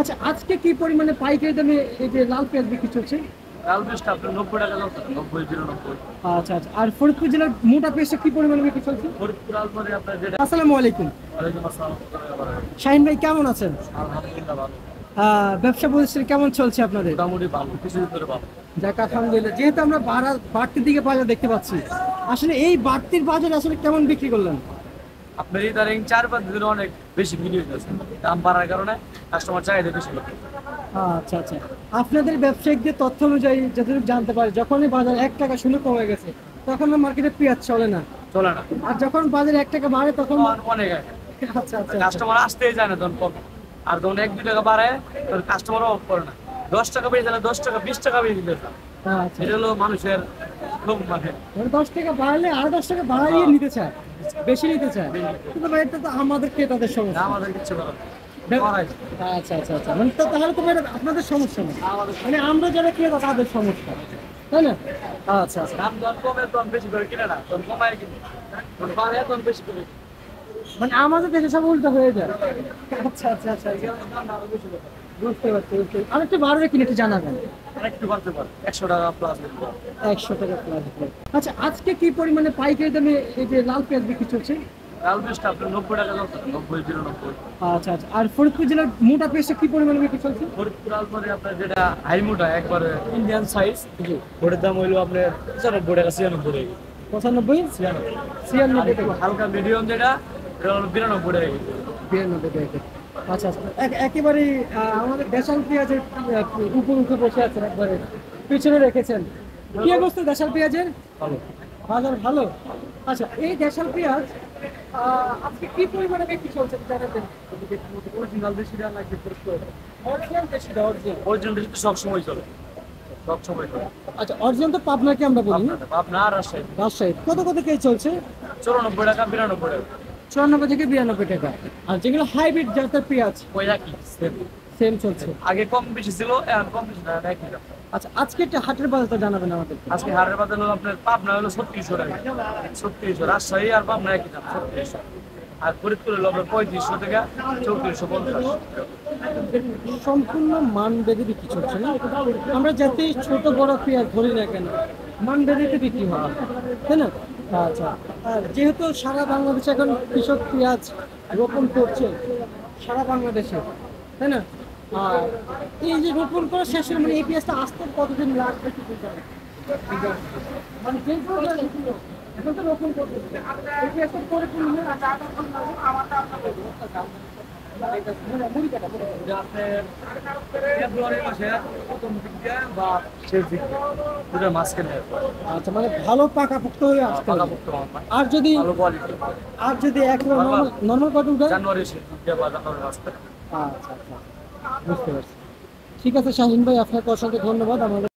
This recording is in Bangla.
আচ্ছা, আজকে কি পরিমাণে পাইকারি দামে এই যে লাল পেঁয়াজ বিক্রি চলছে? লাল পেঁয়াজটা আপনার 90 টাকা যাচ্ছে, 90 92। আচ্ছা আচ্ছা, আর ফরিদপুর জেলার মোটা পেঁয়াজটা কি পরিমাণে বিক্রি চলছে? ফরিদপুর আলমারি আপনার যেটা। আসসালামু আলাইকুম। ওয়ালাইকুম আসসালাম। শাহিন ভাই কেমন আছেন? আলহামদুলিল্লাহ ভালো। ব্যবসা প্রতিষ্ঠান কেমন চলছে আপনাদের? মোটামুটি ভালো, কিছুদিন ধরে ভালো। যাক আলহামদুলিল্লাহ, যেহেতু আমরা বাড়তির দিকে বাজার দেখতে পাচ্ছি, আসলে এই বাড়তির বাজার আসলে কেমন বিক্রি করলেন? আপনার ইদারিং 4-5 দিনে অনেক বেশি ভিডিও হয়েছে, দাম বাড়ার কারণে কাস্টমার চাহিদা বেশি লাগে। আচ্ছা আচ্ছা, আপনাদের ব্যবসায়িকদের তথ্য অনুযায়ী যতটুকু জানতে পারি, যখনই বাজার 1 টাকা শুনে কমে গেছে তখন মার্কেটে পেঁয়াজ চলে না, চলে না, আর যখন বাজার 1 টাকা বাড়ে তখন অনেক আগে আচ্ছা আচ্ছা আচ্ছা। কাস্টমার আসতেই যায় না তখন কম। আর তখন 1-2 টাকা বাড়ায় তখন কাস্টমারও অফ করে না। 10 টাকা বেড়ে যায়, 10 টাকা 20 টাকা বেড়ে দিতে চায়। আচ্ছা, এটা হলো মানুষের লোভ, মানে মানে 10 টাকা বাড়লে আর 10 টাকা বাড়াইয়ে নিতে চায়, বেশি নিতে চায়, কিন্তু ভাই এটা তো আমাদের ক্রেতাদের সমস্যা। আমাদের কিচ্ছু করার নেই। করাই যায়। আচ্ছা আচ্ছা আচ্ছা, মানে তাহলে তো ভাই এটা আপনাদের সমস্যা না, আমাদের মানে আমরা যারা ক্রেতা তাদের সমস্যা, তাই না? আচ্ছা আচ্ছা, দাম যখন কমে তখন বেশি করে কিনে না, তখন কমায় কিনে, তখন বাড়ে তখন বেশি করে কিনে। মানে আমাদের দেশে সব উল্টো হয়ে যায়। আচ্ছা আচ্ছা আচ্ছা এই আচ্ছা, কারণে দামটা আরো বেশি করে। বুঝতে পারছি বুঝতে পারছি। আরেকটু বাড়বে কিনা একটু জানাবেন। আর একটু বাড়তে পারে, 100 টাকা প্লাস। 100 টাকা প্লাস। আচ্ছা, আজকে কি পরিমাণে পাইকারি দামে এই যে লাল পেঁয়াজ বিক্রি চলছে? লাল পেঁয়াজটা আপনার 90 টাকা যাচ্ছে, 90 92। আচ্ছা আচ্ছা, আর ফরিদপুর জেলার মোটা পেঁয়াজটা কি পরিমাণে বিক্রি চলছে? ফরিদপুর আলমারি আপনার যেটা হাই মোটা একবারে ইন্ডিয়ান সাইজ, ওটার দাম হইলো আপনার 95 টাকা, 96 টাকা। 95, 96 টাকা, হালকা মিডিয়াম যেটা, এটা হলো 92 টাকা। 92 টাকা। আচ্ছা আচ্ছা, একেবারে আমাদের দেশাল পেঁয়াজের উপর উঠে বসে আছেন, একবারে পিছনে রেখেছেন। কি অবস্থা দেশাল পেঁয়াজের? ভালো। বাজার ভালো। আচ্ছা, এই দেশাল পেঁয়াজ আজকে কি পরিমাণে বিক্রি চলছে জানাবেন? অরিজিনাল দেশি দাম লাগবে ফরিদপুর। অরিজিনাল দেশি, অরিজিনাল। অরিজিনাল দেশি তো সবসময় চলে, সবসময় চলে। আচ্ছা, অরিজিনাল তো পাবনাকে আমরা বলি না? আপনার আর রাজশাহী রাজশাহী কত কত কেজি চলছে? 94 টাকা, 92 টাকা। 94 থেকে 92 টাকা। আর যেগুলো হাইব্রিড জাতের পেঁয়াজ ওই একই same। সেম চলছে। আগে কম বেশি ছিল, এখন কম বেশি না, একই দাম। আচ্ছা, আজকে একটা হাটের বাজারটা জানাবেন আমাদের। আজকে হারের বাজার হলো আপনার পাবনা হলো 3600 টাকা, 3600। রাজশাহী আর পাবনা একই দাম, 3600। আর ফরিদপুর হলো আপনার 3500 টাকা, 3450। সম্পূর্ণ মান বেঁধে বিক্রি চলছে না? আমরা যাতে ছোট বড় পেঁয়াজ ধরি না কেন, মান বেঁধেতে বিক্রি হয়, তাই না? আচ্ছা, আর যেহেতু সারা বাংলাদেশে এখন কৃষক পেঁয়াজ রোপণ করছে, সারা বাংলাদেশে, তাই না? আর এই যে রোপণ করা শেষ হলে মানে এই পেঁয়াজটা আসতে কতদিন লাগবে কি বলতে পারবেন? মানে যেই পর্যায়ে এখন তো রোপণ করতেছে, এই পেঁয়াজটা করে তুললে এটা আপনার ফেব্রুয়ারি মাসে প্রথম দিক দিয়ে বা শেষ দিক দিয়ে, দুটোর মাঝখানে আচ্ছা, মানে ভালো পাকাপোক্ত হয়ে আসতে হবে। পাকাপোক্ত মাল পায়, আর যদি ভালো কোয়ালিটি। এক নর্মাল কটন দেয়? জানুয়ারি শেষ দিক দিয়ে বা জানুয়ারি মাস থেকে। আচ্ছা আচ্ছা, বুঝতে পারছি। ঠিক আছে শাহিন ভাই, আপনাকে অসংখ্য ধন্যবাদ আমাদের